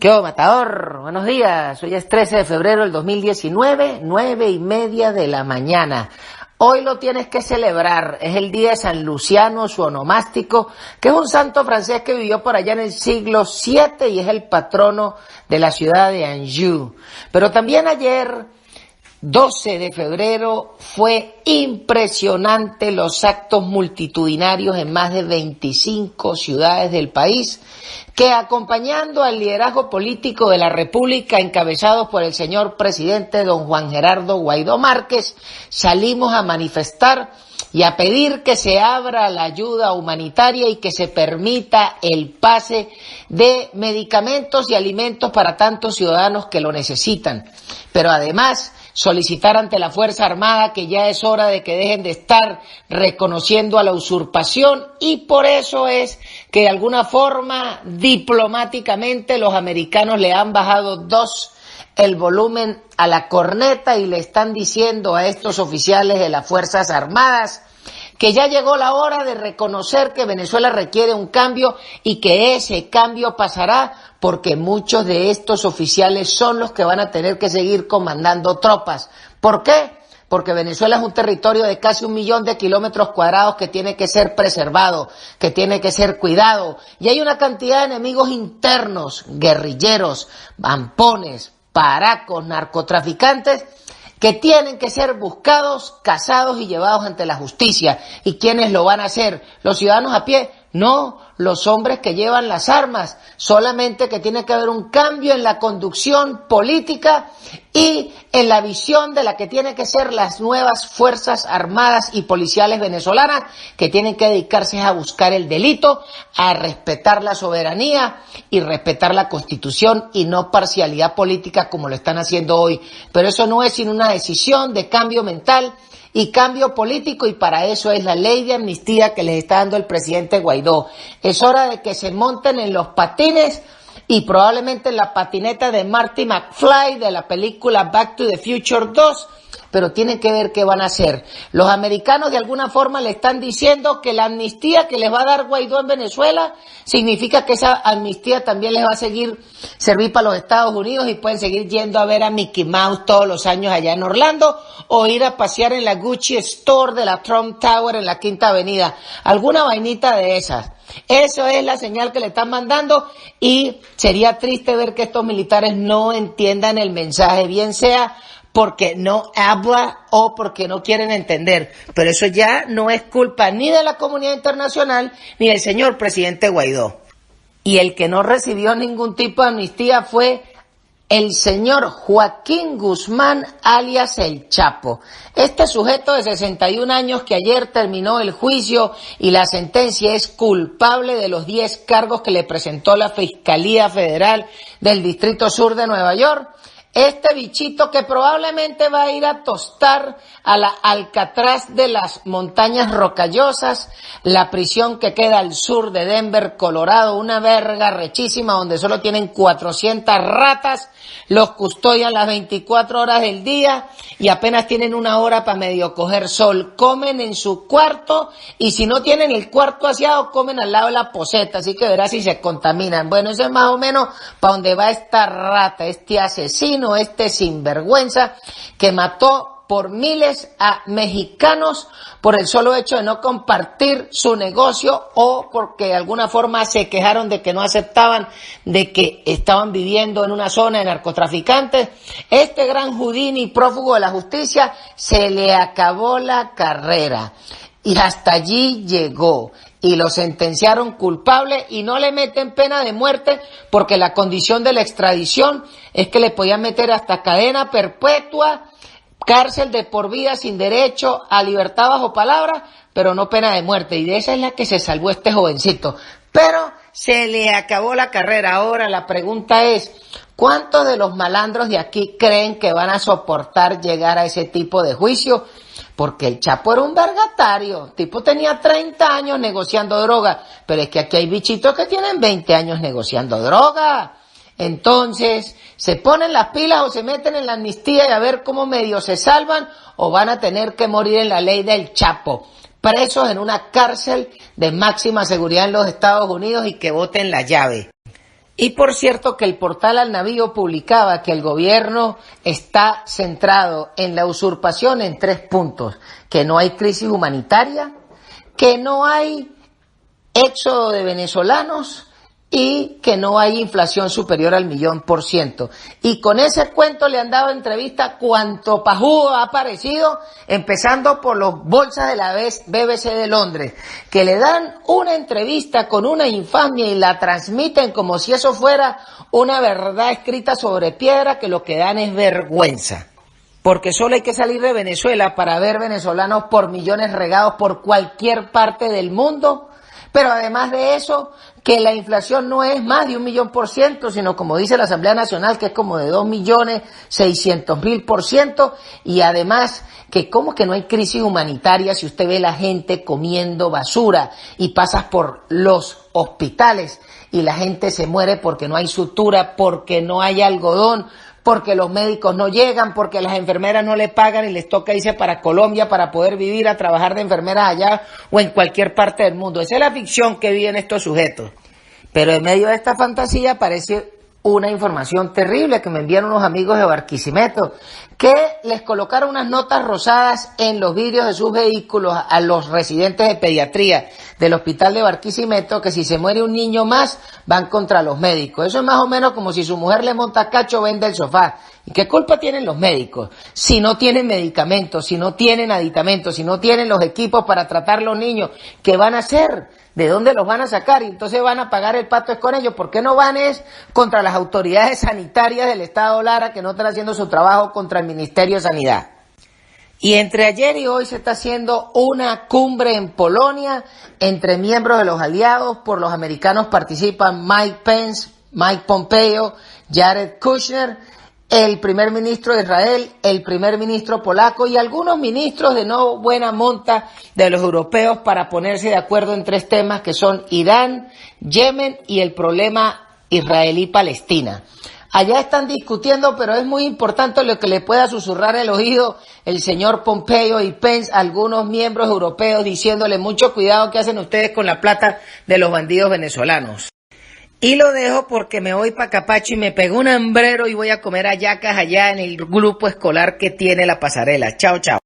¿Qué hubo, Matador? Buenos días. Hoy es 13 de febrero del 2019, 9:30 de la mañana. Hoy lo tienes que celebrar. Es el día de San Luciano, su onomástico, que es un santo francés que vivió por allá en el siglo VII y es el patrono de la ciudad de Anjou. Pero también ayer, 12 de febrero, fue impresionante los actos multitudinarios en más de 25 ciudades del país, que acompañando al liderazgo político de la República, encabezados por el señor presidente don Juan Gerardo Guaidó Márquez, salimos a manifestar y a pedir que se abra la ayuda humanitaria y que se permita el pase de medicamentos y alimentos para tantos ciudadanos que lo necesitan. Pero además, solicitar ante la Fuerza Armada que ya es hora de que dejen de estar reconociendo a la usurpación, y por eso es que de alguna forma diplomáticamente los americanos le han bajado el volumen a la corneta y le están diciendo a estos oficiales de las Fuerzas Armadas que ya llegó la hora de reconocer que Venezuela requiere un cambio y que ese cambio pasará porque muchos de estos oficiales son los que van a tener que seguir comandando tropas. ¿Por qué? Porque Venezuela es un territorio de casi 1 millón de kilómetros cuadrados que tiene que ser preservado, que tiene que ser cuidado. Y hay una cantidad de enemigos internos, guerrilleros, vampones, paracos, narcotraficantes, que tienen que ser buscados, cazados y llevados ante la justicia. ¿Y quiénes lo van a hacer? ¿Los ciudadanos a pie? No, los hombres que llevan las armas. Solamente que tiene que haber un cambio en la conducción política y en la visión de la que tienen que ser las nuevas fuerzas armadas y policiales venezolanas, que tienen que dedicarse a buscar el delito, a respetar la soberanía y respetar la Constitución y no parcialidad política como lo están haciendo hoy. Pero eso no es sino una decisión de cambio mental y cambio político, y para eso es la ley de amnistía que les está dando el presidente Guaidó. Es hora de que se monten en los patines y probablemente en la patineta de Marty McFly de la película Back to the Future 2, pero tienen que ver qué van a hacer. Los americanos de alguna forma le están diciendo que la amnistía que les va a dar Guaidó en Venezuela significa que esa amnistía también les va a servir para los Estados Unidos y pueden seguir yendo a ver a Mickey Mouse todos los años allá en Orlando o ir a pasear en la Gucci Store de la Trump Tower en la Quinta Avenida. Alguna vainita de esas. Eso es la señal que le están mandando, y sería triste ver que estos militares no entiendan el mensaje, bien sea porque no habla o porque no quieren entender. Pero eso ya no es culpa ni de la comunidad internacional ni del señor presidente Guaidó. Y el que no recibió ningún tipo de amnistía fue el señor Joaquín Guzmán, alias El Chapo. Este sujeto de 61 años que ayer terminó el juicio y la sentencia, es culpable de los 10 cargos que le presentó la Fiscalía Federal del Distrito Sur de Nueva York. Este bichito que probablemente va a ir a tostar a la Alcatraz de las montañas rocallosas, la prisión que queda al sur de Denver, Colorado, una verga rechísima donde solo tienen 400 ratas, los custodian las 24 horas del día y apenas tienen 1 hora para medio coger sol. Comen en su cuarto y si no tienen el cuarto aseado, comen al lado de la poseta, así que verás si se contaminan. Bueno, eso es más o menos para donde va esta rata, este asesino, este sinvergüenza que mató por miles a mexicanos por el solo hecho de no compartir su negocio o porque de alguna forma se quejaron de que no aceptaban de que estaban viviendo en una zona de narcotraficantes. Este gran Houdini, prófugo de la justicia, se le acabó la carrera y hasta allí llegó. Y lo sentenciaron culpable y no le meten pena de muerte porque la condición de la extradición es que le podían meter hasta cadena perpetua, cárcel de por vida sin derecho a libertad bajo palabra, pero no pena de muerte. Y de esa es la que se salvó este jovencito. Pero se le acabó la carrera. Ahora la pregunta es, ¿cuántos de los malandros de aquí creen que van a soportar llegar a ese tipo de juicio? Porque el Chapo era un vergatario, el tipo tenía 30 años negociando droga, pero es que aquí hay bichitos que tienen 20 años negociando droga. Entonces, ¿se ponen las pilas o se meten en la amnistía y a ver cómo medio se salvan, o van a tener que morir en la ley del Chapo, presos en una cárcel de máxima seguridad en los Estados Unidos y que boten la llave? Y por cierto que el portal Al Navío publicaba que el gobierno está centrado en la usurpación en 3 puntos: que no hay crisis humanitaria, que no hay éxodo de venezolanos y que no hay inflación superior al 1.000.000%. Y con ese cuento le han dado entrevista cuanto pajudo ha aparecido, empezando por los bolsas de la BBC de Londres, que le dan una entrevista con una infamia y la transmiten como si eso fuera una verdad escrita sobre piedra, que lo que dan es vergüenza. Porque solo hay que salir de Venezuela para ver venezolanos por millones regados por cualquier parte del mundo. Pero además de eso, que la inflación no es más de 1.000.000%, sino como dice la Asamblea Nacional, que es como de 2.600.000%, y además que como que no hay crisis humanitaria si usted ve la gente comiendo basura y pasas por los hospitales y la gente se muere porque no hay sutura, porque no hay algodón, porque los médicos no llegan, porque las enfermeras no le pagan y les toca irse para Colombia para poder vivir a trabajar de enfermeras allá o en cualquier parte del mundo. Esa es la ficción que viven estos sujetos. Pero en medio de esta fantasía aparece una información terrible que me envían unos amigos de Barquisimeto, que les colocaron unas notas rosadas en los vidrios de sus vehículos a los residentes de pediatría del hospital de Barquisimeto, que si se muere un niño más van contra los médicos. Eso es más o menos como si su mujer le monta cacho, vende el sofá. ¿Y qué culpa tienen los médicos? Si no tienen medicamentos, si no tienen aditamentos, si no tienen los equipos para tratar los niños, ¿qué van a hacer? ¿De dónde los van a sacar? Y entonces van a pagar el pato es con ellos. ¿Por qué no van contra las autoridades sanitarias del Estado Lara, que no están haciendo su trabajo, contra el Ministerio de Sanidad? Y entre ayer y hoy se está haciendo una cumbre en Polonia entre miembros de los aliados. Por los americanos participan Mike Pence, Mike Pompeo, Jared Kushner, el primer ministro de Israel, el primer ministro polaco y algunos ministros de no buena monta de los europeos, para ponerse de acuerdo en 3 temas que son Irán, Yemen y el problema israelí-palestina. Allá están discutiendo, pero es muy importante lo que le pueda susurrar el oído el señor Pompeo y Pence a algunos miembros europeos, diciéndole mucho cuidado que hacen ustedes con la plata de los bandidos venezolanos. Y lo dejo porque me voy para Capacho y me pegó un hambrero y voy a comer hallacas allá en el grupo escolar que tiene La Pasarela. Chao, chao.